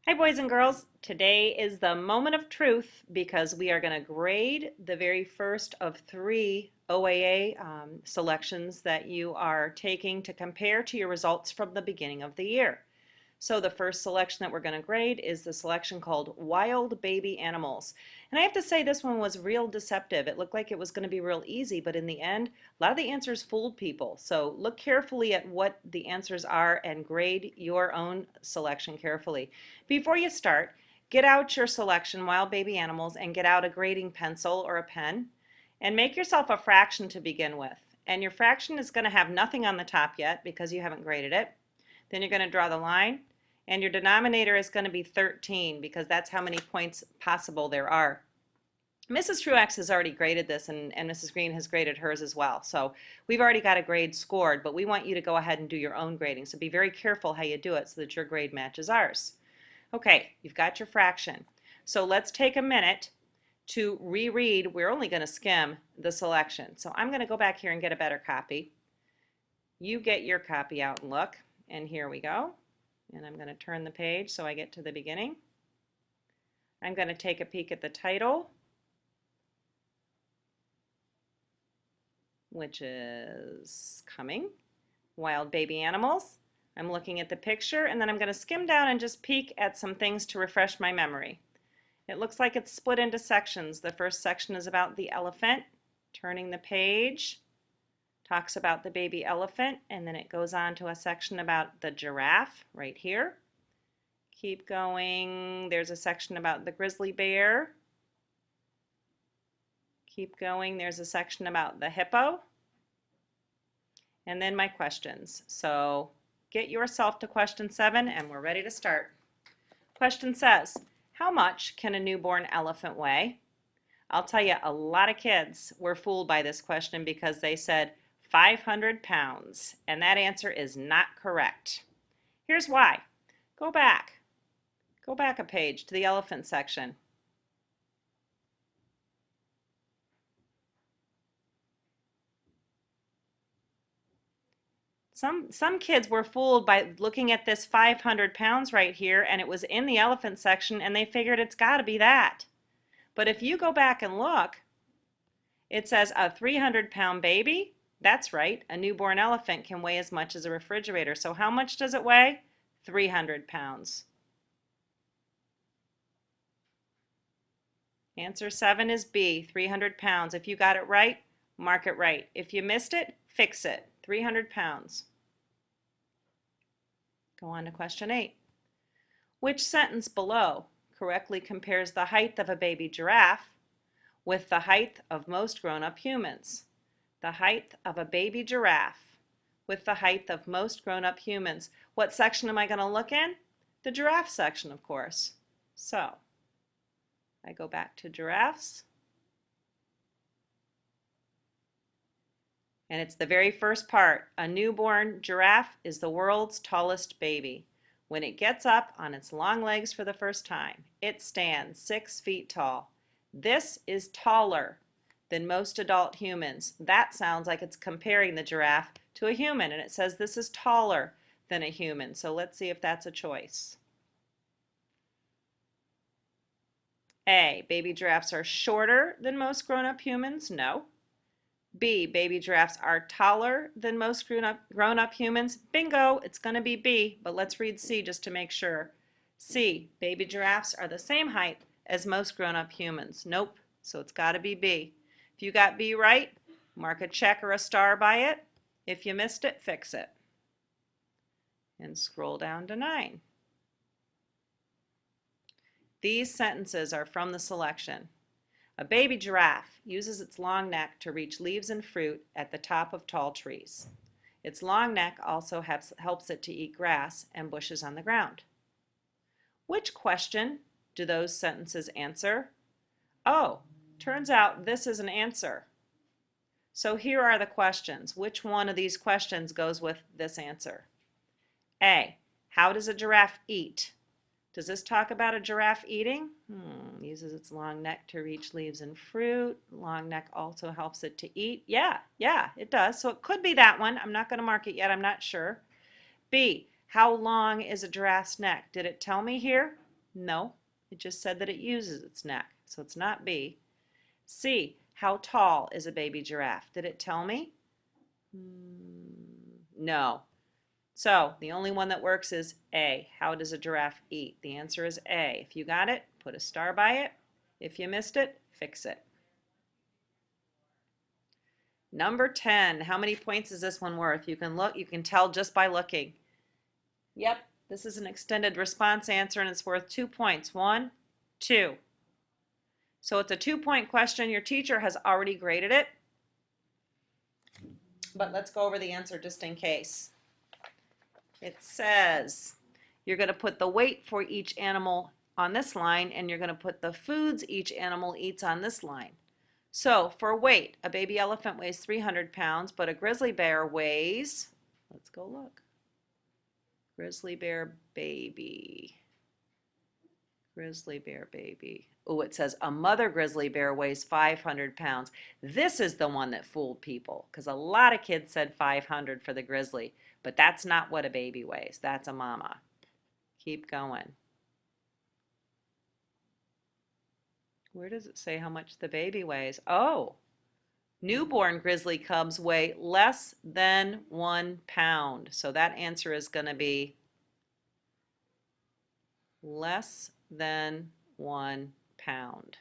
Hi, boys and girls. Today is the moment of truth because we are going to grade the very first of three OAA selections that you are taking to compare to your results from the beginning of the year. So the first selection that we're going to grade is the selection called Wild Baby Animals. And I have to say this one was real deceptive. It looked like it was going to be real easy, but in the end, a lot of the answers fooled people. So look carefully at what the answers are and grade your own selection carefully. Before you start, get out your selection, Wild Baby Animals, and get out a grading pencil or a pen and make yourself a fraction to begin with. And your fraction is going to have nothing on the top yet because you haven't graded it. Then you're going to draw the line, and your denominator is going to be 13 because that's how many points possible there are. Mrs. Truax has already graded this, and Mrs. Green has graded hers as well. So we've already got a grade scored, but we want you to go ahead and do your own grading. So be very careful how you do it so that your grade matches ours. Okay, you've got your fraction. So let's take a minute to reread. We're only going to skim the selection. So I'm going to go back here and get a better copy. You get your copy out and look. And here we go. And I'm going to turn the page so I get to the beginning. I'm going to take a peek at the title, which is coming, Wild Baby Animals. I'm looking at the picture, and then I'm going to skim down and just peek at some things to refresh my memory. It looks like it's split into sections. The first section is about the elephant. Turning the page talks about the baby elephant, and then it goes on to a section about the giraffe right here. Keep going. There's a section about the grizzly bear. Keep going. There's a section about the hippo. And then my questions. So get yourself to question 7 and we're ready to start. Question says, how much can a newborn elephant weigh? I'll tell you, a lot of kids were fooled by this question because they said 500 pounds, and that answer is not correct. Here's why. Go back a page to the elephant section. Some kids were fooled by looking at this 500 pounds right here, and it was in the elephant section, and they figured it's got to be that. But if you go back and look, it says a 300-pound baby. That's right, a newborn elephant can weigh as much as a refrigerator. So how much does it weigh? 300 pounds. Answer 7 is B, 300 pounds. If you got it right, mark it right. If you missed it, fix it. 300 pounds. Go on to question 8. Which sentence below correctly compares the height of a baby giraffe with the height of most grown-up humans? The height of a baby giraffe with the height of most grown-up humans. What section am I going to look in? The giraffe section, of course. So I go back to giraffes, and it's the very first part. A newborn giraffe is the world's tallest baby. When it gets up on its long legs for the first time, it stands 6 feet tall. This is taller than most adult humans. That sounds like it's comparing the giraffe to a human, and it says this is taller than a human. So let's see if that's a choice. A, baby giraffes are shorter than most grown-up humans. No. B, baby giraffes are taller than most grown-up humans. Bingo, it's going to be B, but let's read C just to make sure. C, baby giraffes are the same height as most grown-up humans. Nope, so it's got to be B. If you got B right, mark a check or a star by it. If you missed it, fix it. And scroll down to 9. These sentences are from the selection. A baby giraffe uses its long neck to reach leaves and fruit at the top of tall trees. Its long neck also helps it to eat grass and bushes on the ground. Which question do those sentences answer? Oh, turns out this is an answer. So here are the questions. Which one of these questions goes with this answer? A, how does a giraffe eat? Does this talk about a giraffe eating? Uses its long neck to reach leaves and fruit. Long neck also helps it to eat. Yeah, it does. So it could be that one. I'm not going to mark it yet. I'm not sure. B, how long is a giraffe's neck? Did it tell me here? No, it just said that it uses its neck, so it's not B. C, how tall is a baby giraffe? Did it tell me? No. So the only one that works is A. How does a giraffe eat? The answer is A. If you got it, put a star by it. If you missed it, fix it. Number 10. How many points is this one worth? You can look, you can tell just by looking. Yep, this is an extended response answer and it's worth 2 points. 1, 2. So it's a 2-point question. Your teacher has already graded it. But let's go over the answer just in case. It says you're going to put the weight for each animal on this line and you're going to put the foods each animal eats on this line. So for weight, a baby elephant weighs 300 pounds, but a grizzly bear weighs, let's go look. Grizzly bear baby. Grizzly bear baby. Oh, it says a mother grizzly bear weighs 500 pounds. This is the one that fooled people because a lot of kids said 500 for the grizzly. But that's not what a baby weighs. That's a mama. Keep going. Where does it say how much the baby weighs? Oh, newborn grizzly cubs weigh less than 1 pound. So that answer is going to be less than 1 pound.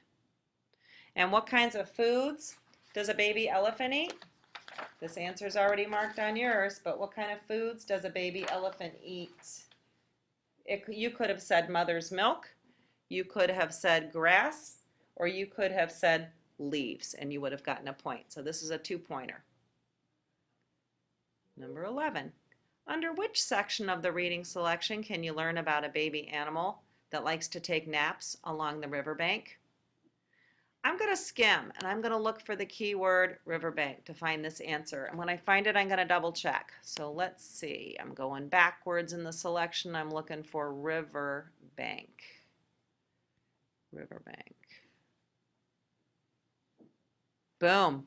And what kinds of foods does a baby elephant eat? This answer is already marked on yours, but what kind of foods does a baby elephant eat? You could have said mother's milk, you could have said grass, or you could have said leaves, and you would have gotten a point. So this is a 2-pointer. Number 11. Under which section of the reading selection can you learn about a baby animal that likes to take naps along the riverbank? I'm going to skim and I'm going to look for the keyword riverbank to find this answer. And when I find it, I'm going to double check. So let's see. I'm going backwards in the selection. I'm looking for riverbank. Riverbank. Boom.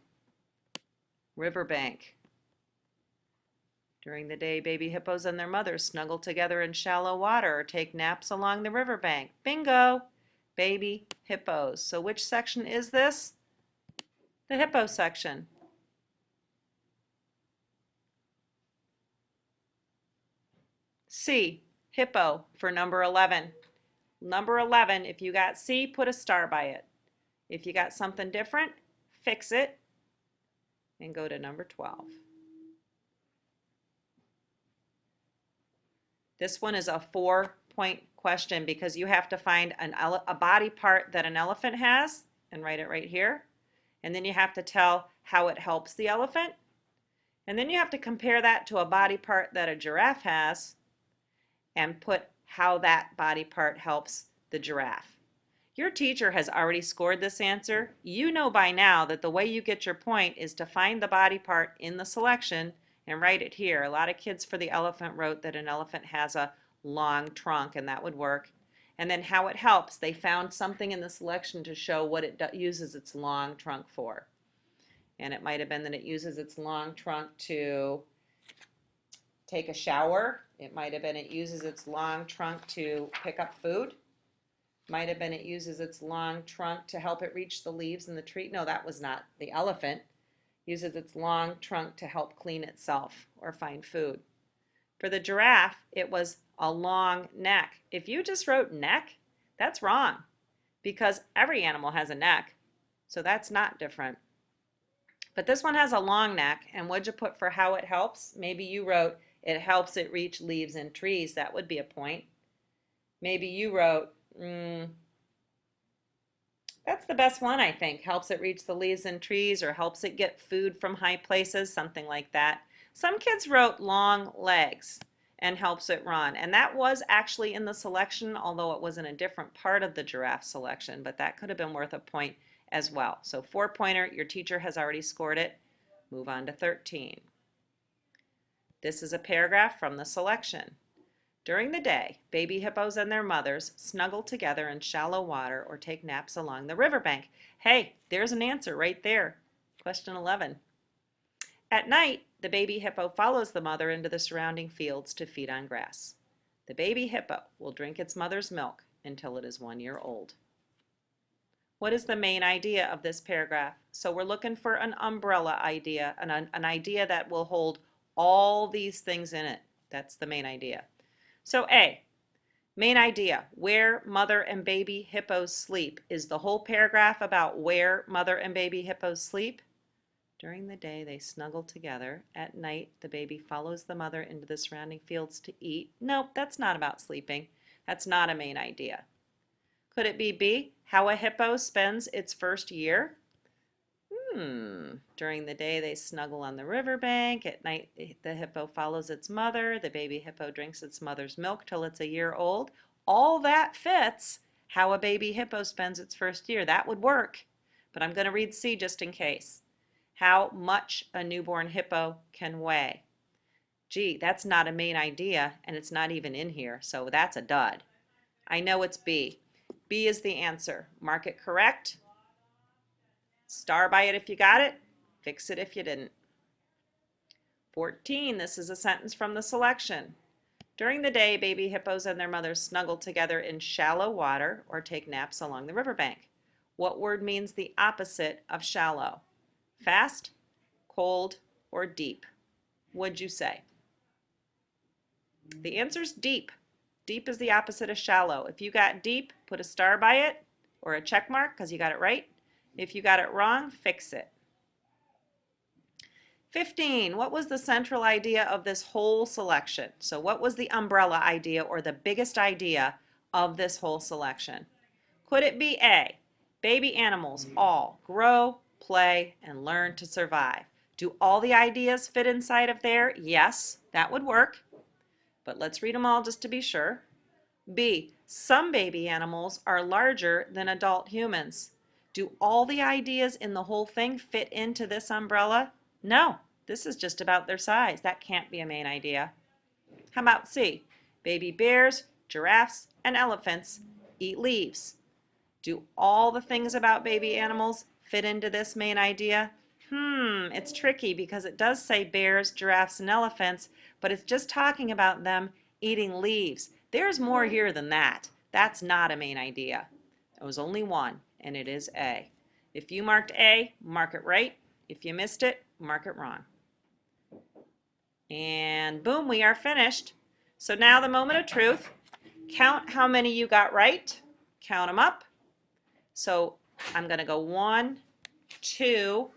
Riverbank. During the day, baby hippos and their mothers snuggle together in shallow water or take naps along the riverbank. Bingo! Baby hippos. So which section is this? The hippo section. C, hippo for number 11. Number 11, if you got C, put a star by it. If you got something different, fix it and go to number 12. This one is a 4-point question because you have to find a body part that an elephant has and write it right here. And then you have to tell how it helps the elephant. And then you have to compare that to a body part that a giraffe has and put how that body part helps the giraffe. Your teacher has already scored this answer. You know by now that the way you get your point is to find the body part in the selection and write it here. A lot of kids for the elephant wrote that an elephant has a long trunk, and that would work. And then how it helps. They found something in the selection to show what it uses its long trunk for. And it might have been that it uses its long trunk to take a shower. It might have been it uses its long trunk to pick up food. Might have been it uses its long trunk to help it reach the leaves in the tree. No, that was not the elephant. Uses its long trunk to help clean itself or find food. For the giraffe, it was a long neck. If you just wrote neck, that's wrong because every animal has a neck, so that's not different. But this one has a long neck, and what'd you put for how it helps? Maybe you wrote it helps it reach leaves and trees. That would be a point. Maybe you wrote, that's the best one, I think. Helps it reach the leaves and trees or helps it get food from high places, something like that. Some kids wrote long legs and helps it run. And that was actually in the selection, although it was in a different part of the giraffe selection, but that could have been worth a point as well. So 4-pointer, your teacher has already scored it. Move on to 13. This is a paragraph from the selection. During the day, baby hippos and their mothers snuggle together in shallow water or take naps along the riverbank. Hey, there's an answer right there. Question 11. At night, the baby hippo follows the mother into the surrounding fields to feed on grass. The baby hippo will drink its mother's milk until it is 1 year old. What is the main idea of this paragraph? So we're looking for an umbrella idea, an idea that will hold all these things in it. That's the main idea. So A, main idea, where mother and baby hippos sleep. Is the whole paragraph about where mother and baby hippos sleep? During the day, they snuggle together. At night, the baby follows the mother into the surrounding fields to eat. Nope, that's not about sleeping. That's not a main idea. Could it be B, how a hippo spends its first year? During the day, they snuggle on the riverbank. At night, the hippo follows its mother. The baby hippo drinks its mother's milk till it's a year old. All that fits how a baby hippo spends its first year. That would work, but I'm going to read C just in case. How much a newborn hippo can weigh. Gee, that's not a main idea, and it's not even in here, so that's a dud. I know it's B. B is the answer. Mark it correct. Star by it if you got it. Fix it if you didn't. 14, this is a sentence from the selection. During the day, baby hippos and their mothers snuggle together in shallow water or take naps along the riverbank. What word means the opposite of shallow? Fast, cold, or deep? What'd you say? The answer's deep. Deep is the opposite of shallow. If you got deep, put a star by it or a check mark because you got it right. If you got it wrong, fix it. 15, what was the central idea of this whole selection? So what was the umbrella idea or the biggest idea of this whole selection? Could it be A, baby animals all grow, play, and learn to survive? Do all the ideas fit inside of there? Yes, that would work. But let's read them all just to be sure. B, some baby animals are larger than adult humans. Do all the ideas in the whole thing fit into this umbrella? No, this is just about their size. That can't be a main idea. How about C? Baby bears, giraffes, and elephants eat leaves. Do all the things about baby animals fit into this main idea? It's tricky because it does say bears, giraffes, and elephants, but it's just talking about them eating leaves. There's more here than that. That's not a main idea. There was only one, and it is A. If you marked A, mark it right. If you missed it, mark it wrong. And boom, we are finished. So now the moment of truth. Count how many you got right. Count them up. So I'm going to go 1, 2,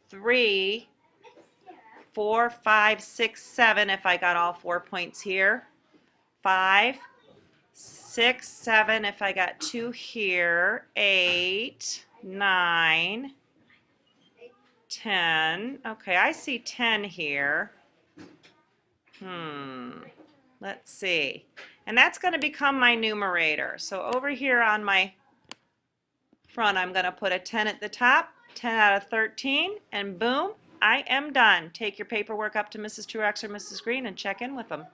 3, 4, 5, 6, 7 if I got all 4 points here. 5, 6, 7 if I got 2 here. 8, 9, 10. Okay, I see 10 here. Let's see. And that's going to become my numerator. So over here on my front, I'm going to put a 10 at the top, 10 out of 13, and boom, I am done. Take your paperwork up to Mrs. Truax or Mrs. Green and check in with them.